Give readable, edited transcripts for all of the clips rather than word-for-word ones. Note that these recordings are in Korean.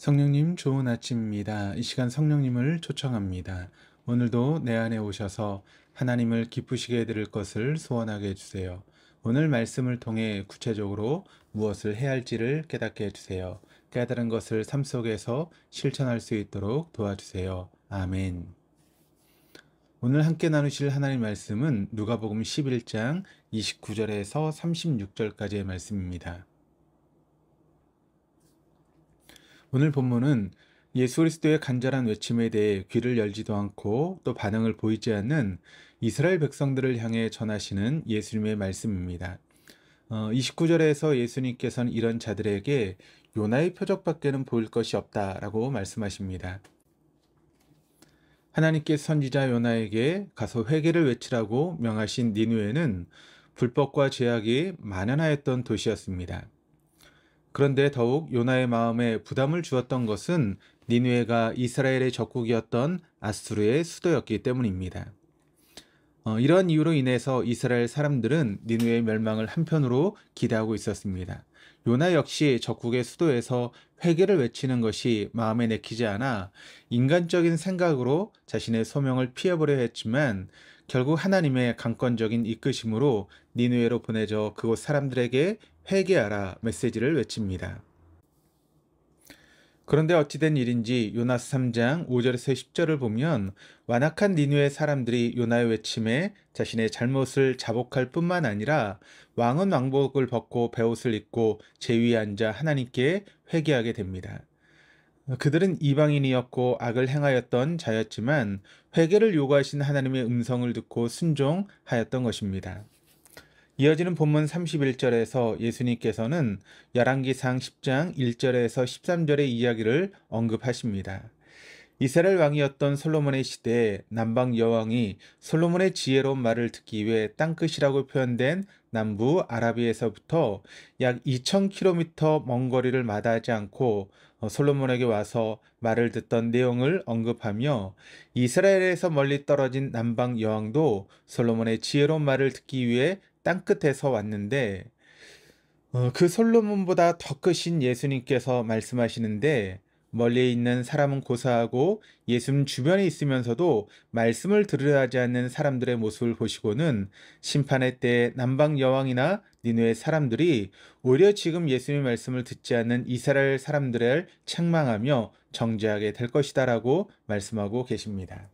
성령님 좋은 아침입니다. 이 시간 성령님을 초청합니다. 오늘도 내 안에 오셔서 하나님을 기쁘시게 해드릴 것을 소원하게 해주세요. 오늘 말씀을 통해 구체적으로 무엇을 해야 할지를 깨닫게 해주세요. 깨달은 것을 삶 속에서 실천할 수 있도록 도와주세요. 아멘. 오늘 함께 나누실 하나님 말씀은 누가복음 11장 29절에서 36절까지의 말씀입니다. 오늘 본문은 예수 그리스도의 간절한 외침에 대해 귀를 열지도 않고 또 반응을 보이지 않는 이스라엘 백성들을 향해 전하시는 예수님의 말씀입니다. 29절에서 예수님께서는 이런 자들에게 요나의 표적밖에는 보일 것이 없다라고 말씀하십니다. 하나님께서 선지자 요나에게 가서 회개를 외치라고 명하신 니느웨는 불법과 죄악이 만연하였던 도시였습니다. 그런데 더욱 요나의 마음에 부담을 주었던 것은 니느웨가 이스라엘의 적국이었던 아수르의 수도였기 때문입니다. 이러한 이유로 인해서 이스라엘 사람들은 니느웨의 멸망을 한편으로 기대하고 있었습니다. 요나 역시 적국의 수도에서 회개를 외치는 것이 마음에 내키지 않아 인간적인 생각으로 자신의 소명을 피해보려 했지만 결국 하나님의 강권적인 이끄심으로 니느웨로 보내져 그곳 사람들에게 회개하라 메시지를 외칩니다. 그런데 어찌된 일인지 요나서 3장 5절에서 10절을 보면 완악한 니느웨 사람들이 요나의 외침에 자신의 잘못을 자복할 뿐만 아니라 왕은 왕복을 벗고 베옷을 입고 제위에 앉아 하나님께 회개하게 됩니다. 그들은 이방인이었고 악을 행하였던 자였지만 회개를 요구하신 하나님의 음성을 듣고 순종하였던 것입니다. 이어지는 본문 31절에서 예수님께서는 열왕기상 10장 1절에서 13절의 이야기를 언급하십니다. 이스라엘 왕이었던 솔로몬의 시대에 남방 여왕이 솔로몬의 지혜로운 말을 듣기 위해 땅끝이라고 표현된 남부 아라비에서부터 약 2000km 먼 거리를 마다하지 않고 솔로몬에게 와서 말을 듣던 내용을 언급하며 이스라엘에서 멀리 떨어진 남방 여왕도 솔로몬의 지혜로운 말을 듣기 위해 땅끝에서 왔는데 그 솔로몬보다 더 크신 예수님께서 말씀하시는데 멀리 있는 사람은 고사하고 예수님 주변에 있으면서도 말씀을 들으려 하지 않는 사람들의 모습을 보시고는 심판의 때에 남방 여왕이나 니느웨 사람들이 오히려 지금 예수님의 말씀을 듣지 않는 이스라엘 사람들을 책망하며 정죄하게 될 것이다라고 말씀하고 계십니다.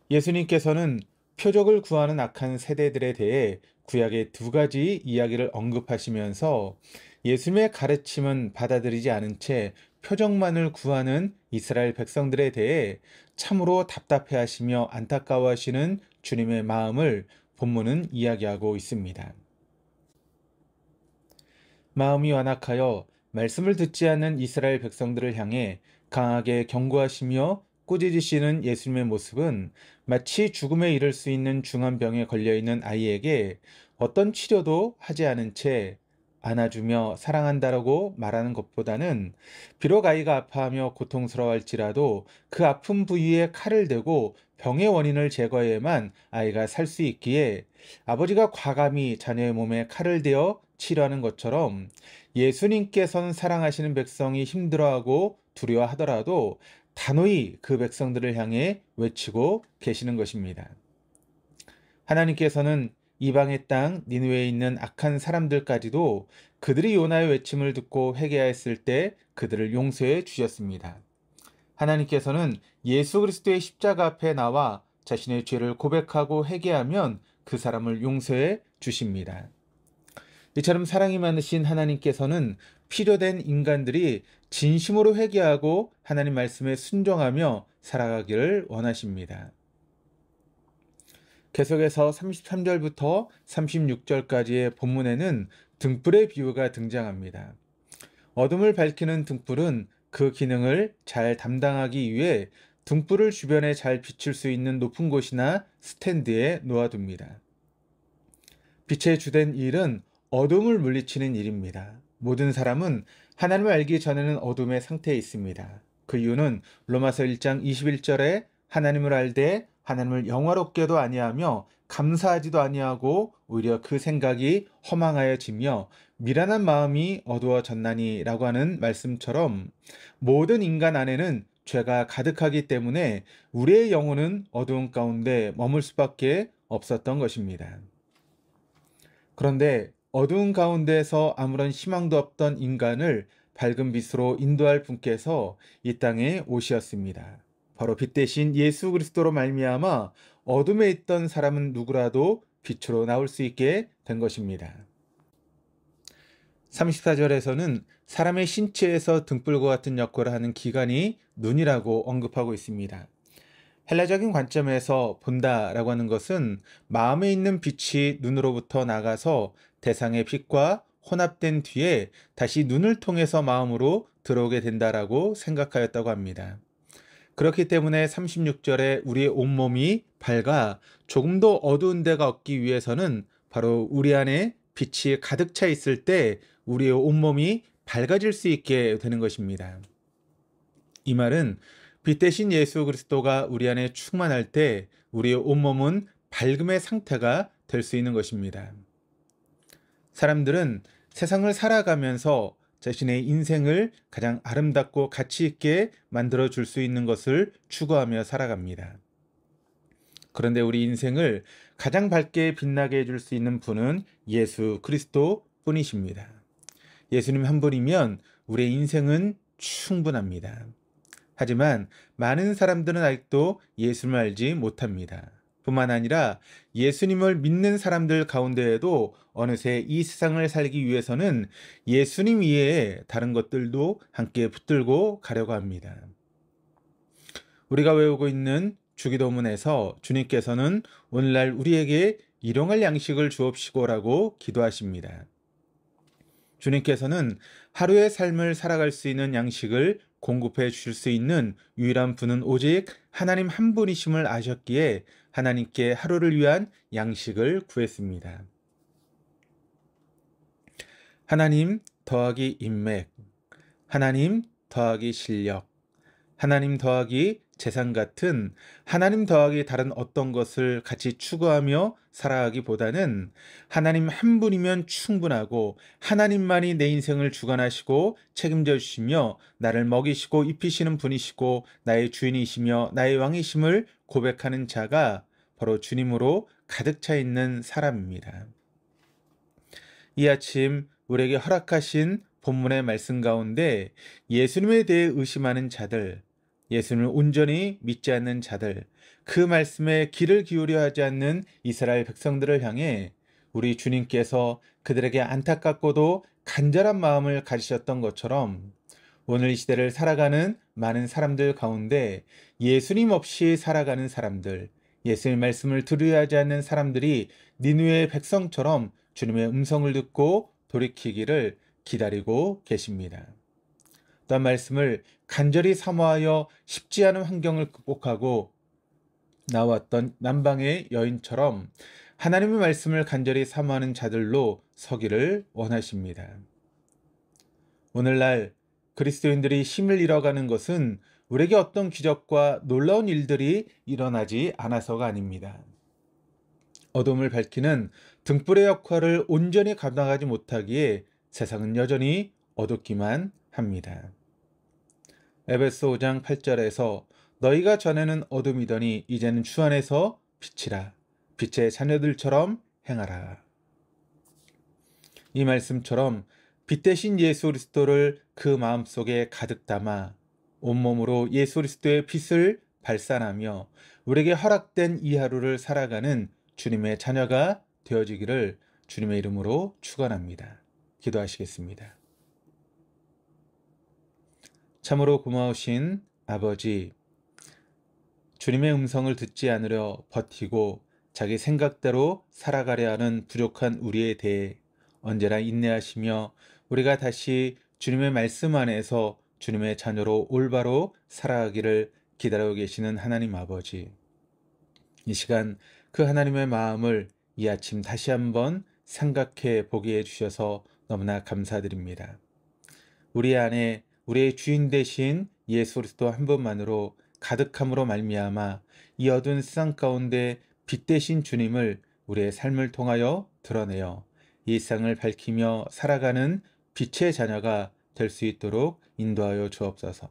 예수님께서는 표적을 구하는 악한 세대들에 대해 구약의 두 가지 이야기를 언급하시면서 예수님의 가르침은 받아들이지 않은 채 표적만을 구하는 이스라엘 백성들에 대해 참으로 답답해하시며 안타까워하시는 주님의 마음을 본문은 이야기하고 있습니다. 마음이 완악하여 말씀을 듣지 않는 이스라엘 백성들을 향해 강하게 경고하시며 꾸짖으시는 예수님의 모습은 마치 죽음에 이를 수 있는 중한 병에 걸려있는 아이에게 어떤 치료도 하지 않은 채 안아주며 사랑한다라고 말하는 것보다는 비록 아이가 아파하며 고통스러워할지라도 그 아픈 부위에 칼을 대고 병의 원인을 제거해야만 아이가 살 수 있기에 아버지가 과감히 자녀의 몸에 칼을 대어 치료하는 것처럼 예수님께서는 사랑하시는 백성이 힘들어하고 두려워하더라도 단호히 그 백성들을 향해 외치고 계시는 것입니다. 하나님께서는 이방의 땅 니느웨에 있는 악한 사람들까지도 그들이 요나의 외침을 듣고 회개하였을 때 그들을 용서해 주셨습니다. 하나님께서는 예수 그리스도의 십자가 앞에 나와 자신의 죄를 고백하고 회개하면 그 사람을 용서해 주십니다. 이처럼 사랑이 많으신 하나님께서는 필요된 인간들이 진심으로 회개하고 하나님 말씀에 순종하며 살아가기를 원하십니다. 계속해서 33절부터 36절까지의 본문에는 등불의 비유가 등장합니다. 어둠을 밝히는 등불은 그 기능을 잘 담당하기 위해 등불을 주변에 잘 비출 수 있는 높은 곳이나 스탠드에 놓아둡니다. 빛의 주된 일은 어둠을 물리치는 일입니다. 모든 사람은 하나님을 알기 전에는 어둠의 상태에 있습니다. 그 이유는 로마서 1장 21절에 하나님을 알되 하나님을 영화롭게도 아니하며 감사하지도 아니하고 오히려 그 생각이 허망하여지며 미련한 마음이 어두워졌나니 라고 하는 말씀처럼 모든 인간 안에는 죄가 가득하기 때문에 우리의 영혼은 어두운 가운데 머물 수밖에 없었던 것입니다. 그런데 어두운 가운데서 아무런 희망도 없던 인간을 밝은 빛으로 인도할 분께서 이 땅에 오셨습니다. 바로 빛 대신 예수 그리스도로 말미암아 어둠에 있던 사람은 누구라도 빛으로 나올 수 있게 된 것입니다. 34절에서는 사람의 신체에서 등불과 같은 역할을 하는 기관이 눈이라고 언급하고 있습니다. 헬라적인 관점에서 본다라고 하는 것은 마음에 있는 빛이 눈으로부터 나가서 대상의 빛과 혼합된 뒤에 다시 눈을 통해서 마음으로 들어오게 된다라고 생각하였다고 합니다. 그렇기 때문에 36절에 우리의 온몸이 밝아 조금 더 어두운 데가 없기 위해서는 바로 우리 안에 빛이 가득 차 있을 때 우리의 온몸이 밝아질 수 있게 되는 것입니다. 이 말은 빛 대신 예수 그리스도가 우리 안에 충만할 때 우리의 온몸은 밝음의 상태가 될 수 있는 것입니다. 사람들은 세상을 살아가면서 자신의 인생을 가장 아름답고 가치 있게 만들어 줄 수 있는 것을 추구하며 살아갑니다. 그런데 우리 인생을 가장 밝게 빛나게 해줄 수 있는 분은 예수 그리스도 뿐이십니다. 예수님 한 분이면 우리의 인생은 충분합니다. 하지만 많은 사람들은 아직도 예수님을 알지 못합니다. 뿐만 아니라 예수님을 믿는 사람들 가운데에도 어느새 이 세상을 살기 위해서는 예수님 이외에 다른 것들도 함께 붙들고 가려고 합니다. 우리가 외우고 있는 주기도문에서 주님께서는 오늘날 우리에게 일용할 양식을 주옵시고라고 기도하십니다. 주님께서는 하루의 삶을 살아갈 수 있는 양식을 공급해 주실 수 있는 유일한 분은 오직 하나님 한 분이심을 아셨기에 하나님께 하루를 위한 양식을 구했습니다. 하나님 더하기 인맥, 하나님 더하기 실력, 하나님 더하기 재산 같은 하나님 더하기 다른 어떤 것을 같이 추구하며 살아가기보다는 하나님 한 분이면 충분하고 하나님만이 내 인생을 주관하시고 책임져 주시며 나를 먹이시고 입히시는 분이시고 나의 주인이시며 나의 왕이심을 고백하는 자가 바로 주님으로 가득 차 있는 사람입니다. 이 아침 우리에게 허락하신 본문의 말씀 가운데 예수님에 대해 의심하는 자들, 예수님을 온전히 믿지 않는 자들, 그 말씀에 귀를 기울여 하지 않는 이스라엘 백성들을 향해 우리 주님께서 그들에게 안타깝고도 간절한 마음을 가지셨던 것처럼 오늘 이 시대를 살아가는 많은 사람들 가운데 예수님 없이 살아가는 사람들, 예수님 말씀을 들으려 하지 않는 사람들이 니느웨의 백성처럼 주님의 음성을 듣고 돌이키기를 기다리고 계십니다. 또한 말씀을 간절히 사모하여 쉽지 않은 환경을 극복하고 나왔던 남방의 여인처럼 하나님의 말씀을 간절히 사모하는 자들로 서기를 원하십니다. 오늘날 그리스도인들이 힘을 잃어가는 것은 우리에게 어떤 기적과 놀라운 일들이 일어나지 않아서가 아닙니다. 어둠을 밝히는 등불의 역할을 온전히 감당하지 못하기에 세상은 여전히 어둡기만 합니다. 에베소 5장 8절에서 너희가 전에는 어둠이더니 이제는 주 안에서 빛이라 빛의 자녀들처럼 행하라. 이 말씀처럼 빛 대신 예수 그리스도를 그 마음속에 가득 담아 온몸으로 예수 그리스도의 빛을 발산하며 우리에게 허락된 이 하루를 살아가는 주님의 자녀가 되어지기를 주님의 이름으로 축원합니다. 기도하시겠습니다. 참으로 고마우신 아버지, 주님의 음성을 듣지 않으려 버티고 자기 생각대로 살아가려 하는 부족한 우리에 대해 언제나 인내하시며 우리가 다시 주님의 말씀 안에서 주님의 자녀로 올바로 살아가기를 기다리고 계시는 하나님 아버지, 이 시간 그 하나님의 마음을 이 아침 다시 한번 생각해 보게 해주셔서 너무나 감사드립니다. 우리 안에 우리의 주인 되신 예수 그리스도 한 분만으로 가득함으로 말미암아 이 어두운 세상 가운데 빛 되신 주님을 우리의 삶을 통하여 드러내어 이 세상을 밝히며 살아가는 빛의 자녀가 될 수 있도록 인도하여 주옵소서.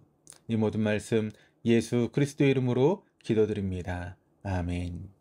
이 모든 말씀 예수 그리스도의 이름으로 기도드립니다. 아멘.